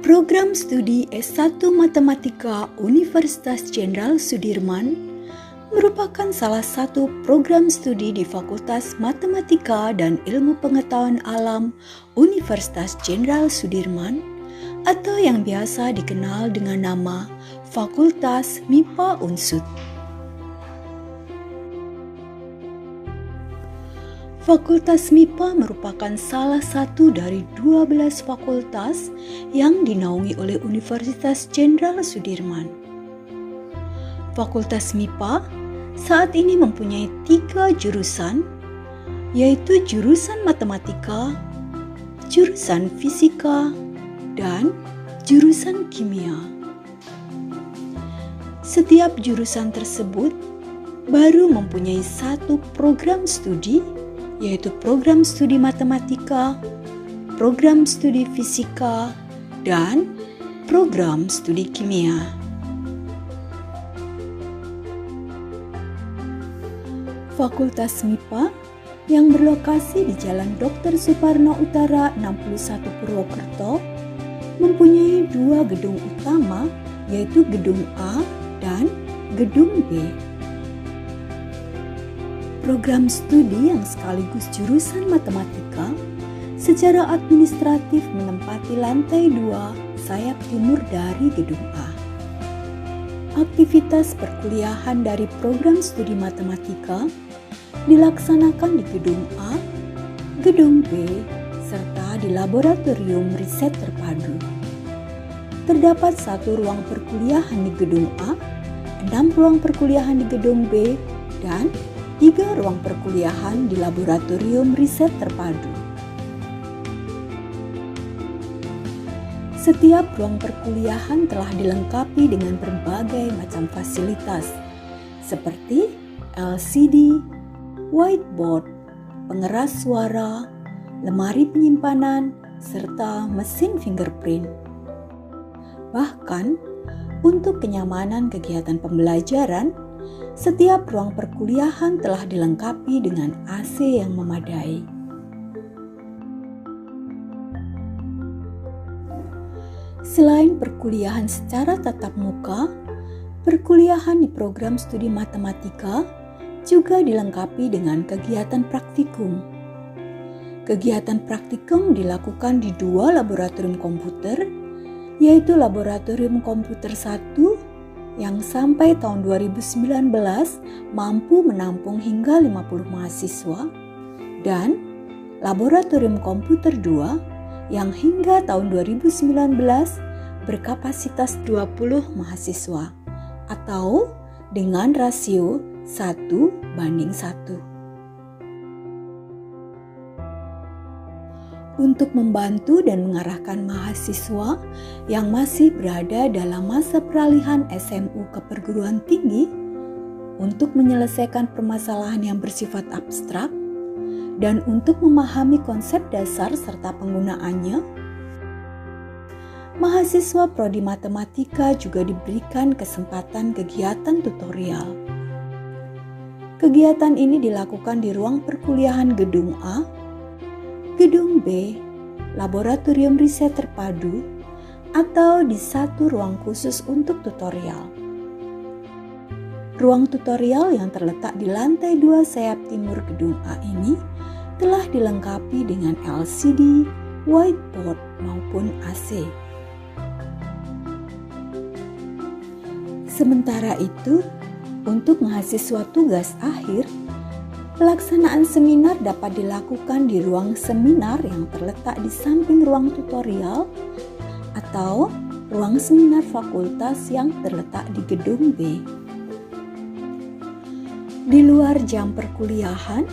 Program Studi S1 Matematika Universitas Jenderal Sudirman merupakan salah satu program studi di Fakultas Matematika dan Ilmu Pengetahuan Alam Universitas Jenderal Sudirman atau yang biasa dikenal dengan nama Fakultas MIPA Unsud. Fakultas MIPA merupakan salah satu dari 12 fakultas yang dinaungi oleh Universitas Jenderal Sudirman. Fakultas MIPA saat ini mempunyai 3 jurusan, yaitu jurusan Matematika, jurusan Fisika, dan jurusan Kimia. Setiap jurusan tersebut baru mempunyai satu program studi, yaitu program studi matematika, program studi fisika, dan program studi kimia. Fakultas MIPA yang berlokasi di Jalan Dr. Suparno Utara 61 Purwokerto mempunyai 2 gedung utama, yaitu Gedung A dan Gedung B. Program studi yang sekaligus jurusan matematika secara administratif menempati lantai 2 sayap timur dari Gedung A. Aktivitas perkuliahan dari program studi matematika dilaksanakan di Gedung A, Gedung B, serta di Laboratorium Riset Terpadu. Terdapat 1 ruang perkuliahan di Gedung A, 6 ruang perkuliahan di Gedung B, dan 3 ruang perkuliahan di Laboratorium Riset Terpadu. Setiap ruang perkuliahan telah dilengkapi dengan berbagai macam fasilitas seperti LCD, whiteboard, pengeras suara, lemari penyimpanan, serta mesin fingerprint. Bahkan, untuk kenyamanan kegiatan pembelajaran, setiap ruang perkuliahan telah dilengkapi dengan AC yang memadai. Selain perkuliahan secara tatap muka, perkuliahan di program studi matematika juga dilengkapi dengan kegiatan praktikum. Kegiatan praktikum dilakukan di 2 laboratorium komputer, yaitu Laboratorium Komputer 1 yang sampai tahun 2019 mampu menampung hingga 50 mahasiswa, dan Laboratorium Komputer 2 yang hingga tahun 2019 berkapasitas 20 mahasiswa atau dengan rasio 1:1. Untuk membantu dan mengarahkan mahasiswa yang masih berada dalam masa peralihan SMU ke perguruan tinggi untuk menyelesaikan permasalahan yang bersifat abstrak dan untuk memahami konsep dasar serta penggunaannya, mahasiswa prodi matematika juga diberikan kesempatan kegiatan tutorial. Kegiatan ini dilakukan di ruang perkuliahan Gedung A, Gedung B, Laboratorium Riset Terpadu, atau di 1 ruang khusus untuk tutorial. Ruang tutorial yang terletak di lantai 2 sayap timur Gedung A ini telah dilengkapi dengan LCD, whiteboard, maupun AC. Sementara itu, untuk mahasiswa tugas akhir, pelaksanaan seminar dapat dilakukan di ruang seminar yang terletak di samping ruang tutorial atau ruang seminar fakultas yang terletak di Gedung B. Di luar jam perkuliahan,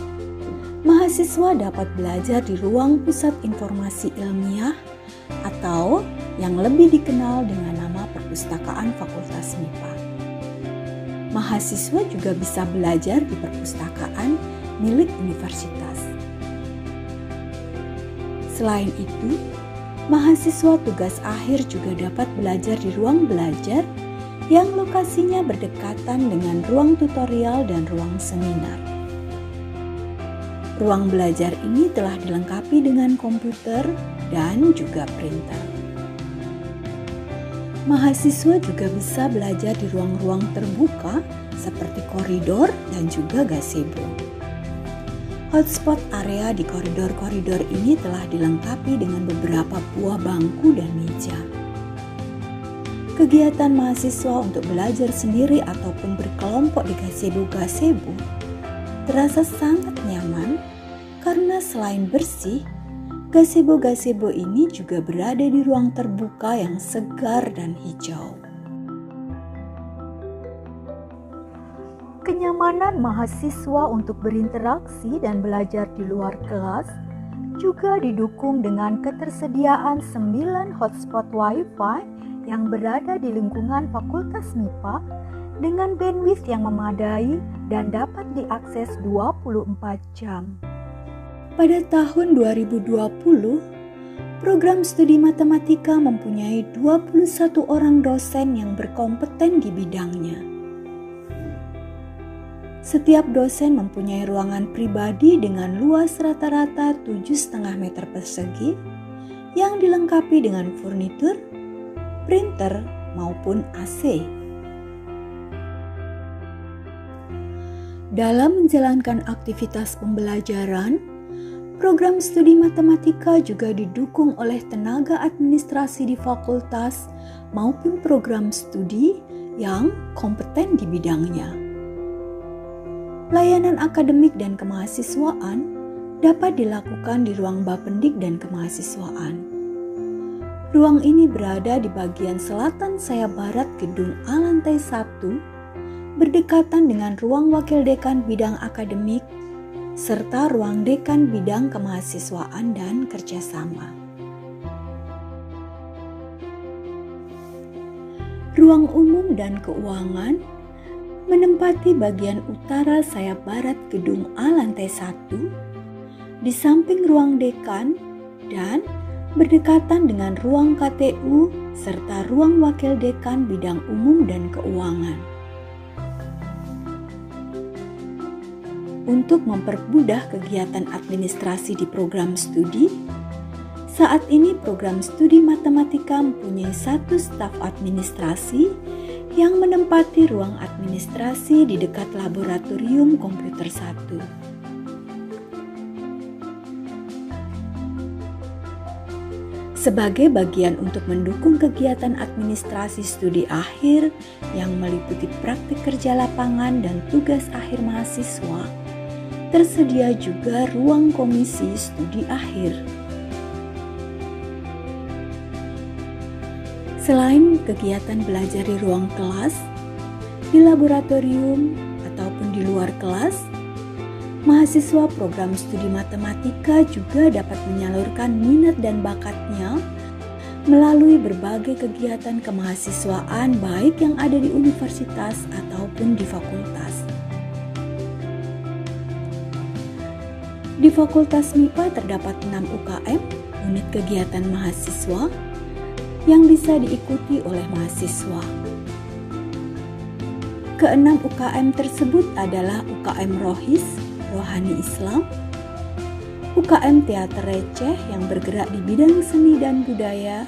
mahasiswa dapat belajar di ruang pusat informasi ilmiah atau yang lebih dikenal dengan nama Perpustakaan Fakultas MIPA. Mahasiswa juga bisa belajar di perpustakaan milik universitas. Selain itu, mahasiswa tugas akhir juga dapat belajar di ruang belajar yang lokasinya berdekatan dengan ruang tutorial dan ruang seminar. Ruang belajar ini telah dilengkapi dengan komputer dan juga printer. Mahasiswa juga bisa belajar di ruang-ruang terbuka seperti koridor dan juga gazebo. Hotspot area di koridor-koridor ini telah dilengkapi dengan beberapa buah bangku dan meja. Kegiatan mahasiswa untuk belajar sendiri ataupun berkelompok di gazebo-gazebo terasa sangat nyaman karena selain bersih, gazebo-gazebo ini juga berada di ruang terbuka yang segar dan hijau. Kenyamanan mahasiswa untuk berinteraksi dan belajar di luar kelas juga didukung dengan ketersediaan 9 hotspot Wi-Fi yang berada di lingkungan Fakultas MIPA dengan bandwidth yang memadai dan dapat diakses 24 jam. Pada tahun 2020, program studi matematika mempunyai 21 orang dosen yang berkompeten di bidangnya. Setiap dosen mempunyai ruangan pribadi dengan luas rata-rata 7,5 meter persegi yang dilengkapi dengan furnitur, printer, maupun AC. Dalam menjalankan aktivitas pembelajaran, program studi matematika juga didukung oleh tenaga administrasi di fakultas maupun program studi yang kompeten di bidangnya. Layanan akademik dan kemahasiswaan dapat dilakukan di ruang Bapendik dan kemahasiswaan. Ruang ini berada di bagian selatan sayap barat gedung A lantai 1, berdekatan dengan ruang wakil dekan bidang akademik, serta ruang dekan bidang kemahasiswaan dan kerjasama. Ruang umum dan keuangan menempati bagian utara sayap barat gedung A lantai 1, di samping ruang dekan dan berdekatan dengan ruang KTU serta ruang wakil dekan bidang umum dan keuangan. Untuk mempermudah kegiatan administrasi di program studi, saat ini program studi matematika mempunyai 1 staf administrasi yang menempati ruang administrasi di dekat laboratorium komputer 1. Sebagai bagian untuk mendukung kegiatan administrasi studi akhir yang meliputi praktik kerja lapangan dan tugas akhir mahasiswa, tersedia juga ruang komisi studi akhir. Selain kegiatan belajar di ruang kelas, di laboratorium, ataupun di luar kelas, mahasiswa program studi matematika juga dapat menyalurkan minat dan bakatnya melalui berbagai kegiatan kemahasiswaan baik yang ada di universitas ataupun di fakultas. Di Fakultas MIPA terdapat 6 UKM, unit kegiatan mahasiswa, yang bisa diikuti oleh mahasiswa. Keenam UKM tersebut adalah UKM Rohis, Rohani Islam, UKM Teater Receh yang bergerak di bidang seni dan budaya,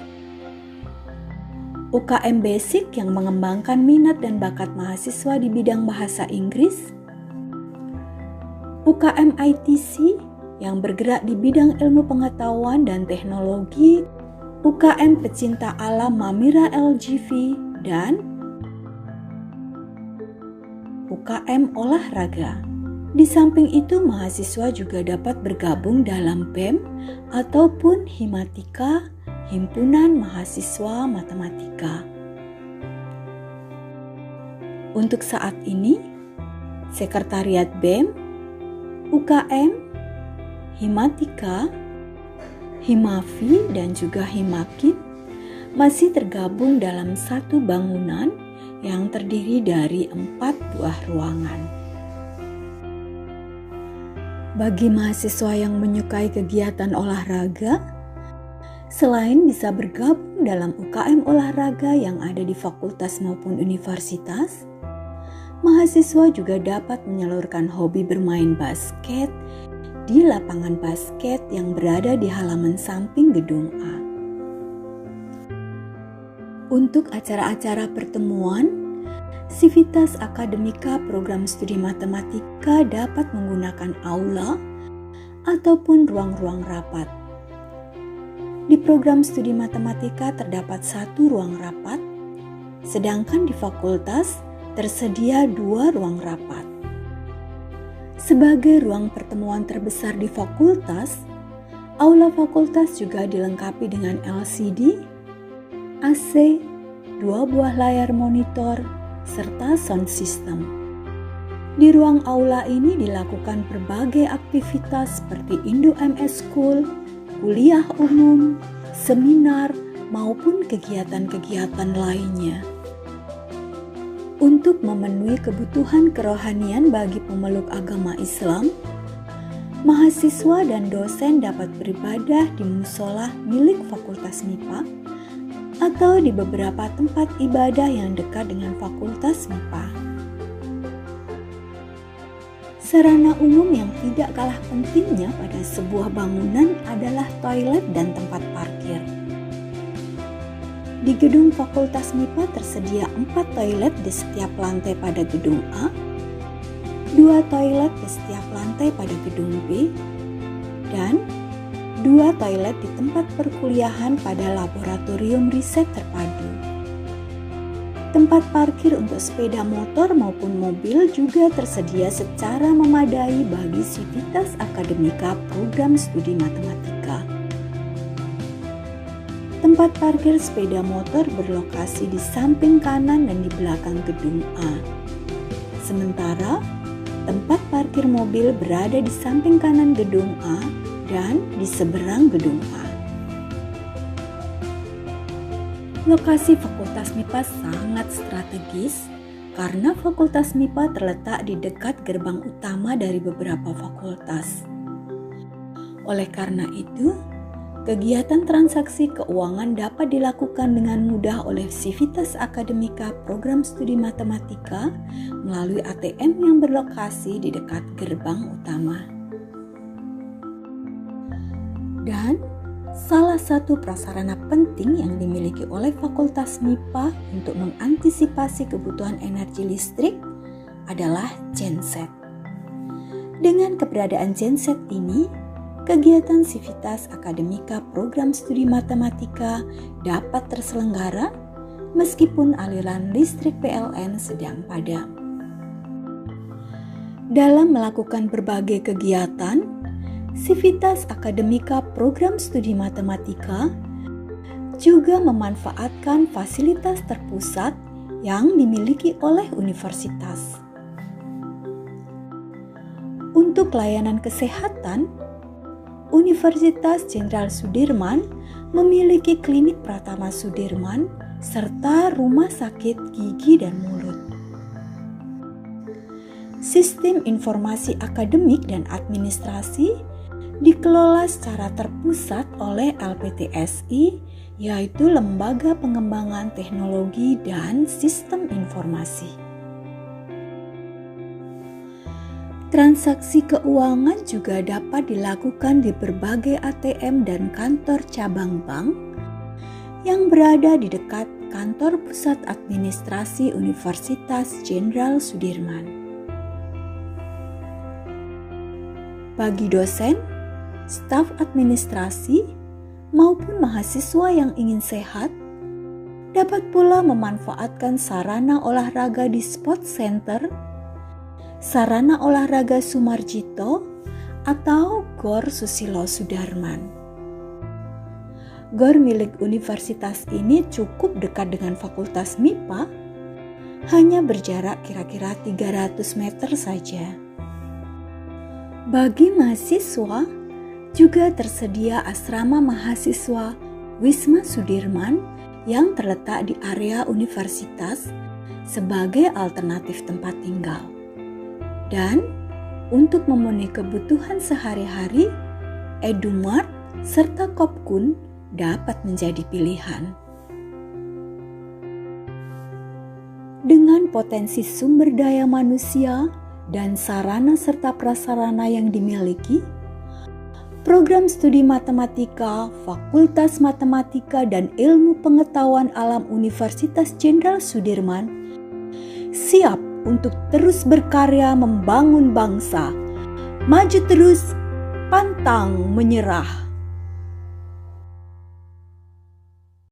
UKM Basic yang mengembangkan minat dan bakat mahasiswa di bidang bahasa Inggris, UKM ITC yang bergerak di bidang ilmu pengetahuan dan teknologi, UKM Pecinta Alam Mamira LGV, dan UKM Olahraga. Di samping itu, mahasiswa juga dapat bergabung dalam BEM ataupun Himatika, Himpunan Mahasiswa Matematika. Untuk saat ini, Sekretariat BEM, UKM, Himatika, Himafi, dan juga Himakin masih tergabung dalam satu bangunan yang terdiri dari 4 buah ruangan. Bagi mahasiswa yang menyukai kegiatan olahraga, selain bisa bergabung dalam UKM olahraga yang ada di fakultas maupun universitas, mahasiswa juga dapat menyalurkan hobi bermain basket di lapangan basket yang berada di halaman samping gedung A. Untuk acara-acara pertemuan, Civitas Akademika Program Studi Matematika dapat menggunakan aula ataupun ruang-ruang rapat. Di program studi matematika terdapat 1 ruang rapat, sedangkan di fakultas tersedia 2 ruang rapat. Sebagai ruang pertemuan terbesar di fakultas, aula fakultas juga dilengkapi dengan LCD, AC, 2 buah layar monitor, serta sound system. Di ruang aula ini dilakukan berbagai aktivitas seperti Indo MS School, kuliah umum, seminar, maupun kegiatan-kegiatan lainnya. Untuk memenuhi kebutuhan kerohanian bagi pemeluk agama Islam, mahasiswa dan dosen dapat beribadah di musola milik Fakultas MIPA atau di beberapa tempat ibadah yang dekat dengan Fakultas MIPA. Sarana umum yang tidak kalah pentingnya pada sebuah bangunan adalah toilet dan tempat parkir. Di gedung Fakultas MIPA tersedia 4 toilet di setiap lantai pada gedung A, 2 toilet di setiap lantai pada gedung B, dan 2 toilet di tempat perkuliahan pada laboratorium riset terpadu. Tempat parkir untuk sepeda motor maupun mobil juga tersedia secara memadai bagi Civitas Akademika Program Studi Matematika. Tempat parkir sepeda motor berlokasi di samping kanan dan di belakang gedung A. Sementara, tempat parkir mobil berada di samping kanan gedung A dan di seberang gedung A. Lokasi Fakultas MIPA sangat strategis karena Fakultas MIPA terletak di dekat gerbang utama dari beberapa fakultas. Oleh karena itu, kegiatan transaksi keuangan dapat dilakukan dengan mudah oleh Civitas Akademika Program Studi Matematika melalui ATM yang berlokasi di dekat gerbang utama. Dan salah satu prasarana penting yang dimiliki oleh Fakultas MIPA untuk mengantisipasi kebutuhan energi listrik adalah genset. Dengan keberadaan genset ini, kegiatan Civitas Akademika Program Studi Matematika dapat terselenggara meskipun aliran listrik PLN sedang padam. Dalam melakukan berbagai kegiatan, Civitas Akademika Program Studi Matematika juga memanfaatkan fasilitas terpusat yang dimiliki oleh universitas. Untuk layanan kesehatan, Universitas Jenderal Sudirman memiliki klinik Pratama Sudirman serta rumah sakit gigi dan mulut. Sistem informasi akademik dan administrasi dikelola secara terpusat oleh LPTSI, yaitu Lembaga Pengembangan Teknologi dan Sistem Informasi. Transaksi keuangan juga dapat dilakukan di berbagai ATM dan kantor cabang bank yang berada di dekat kantor pusat administrasi Universitas Jenderal Sudirman. Bagi dosen, staf administrasi, maupun mahasiswa yang ingin sehat, dapat pula memanfaatkan sarana olahraga di Sport Center, sarana olahraga Sumarjito, atau GOR Susilo Sudarman. GOR milik universitas ini cukup dekat dengan Fakultas MIPA, hanya berjarak kira-kira 300 meter saja. Bagi mahasiswa, juga tersedia asrama mahasiswa Wisma Sudirman yang terletak di area universitas sebagai alternatif tempat tinggal. Dan untuk memenuhi kebutuhan sehari-hari, Edumart serta Kopkun dapat menjadi pilihan. Dengan potensi sumber daya manusia dan sarana serta prasarana yang dimiliki, Program Studi Matematika, Fakultas Matematika dan Ilmu Pengetahuan Alam Universitas Jenderal Sudirman siap untuk terus berkarya membangun bangsa. Maju terus, pantang menyerah.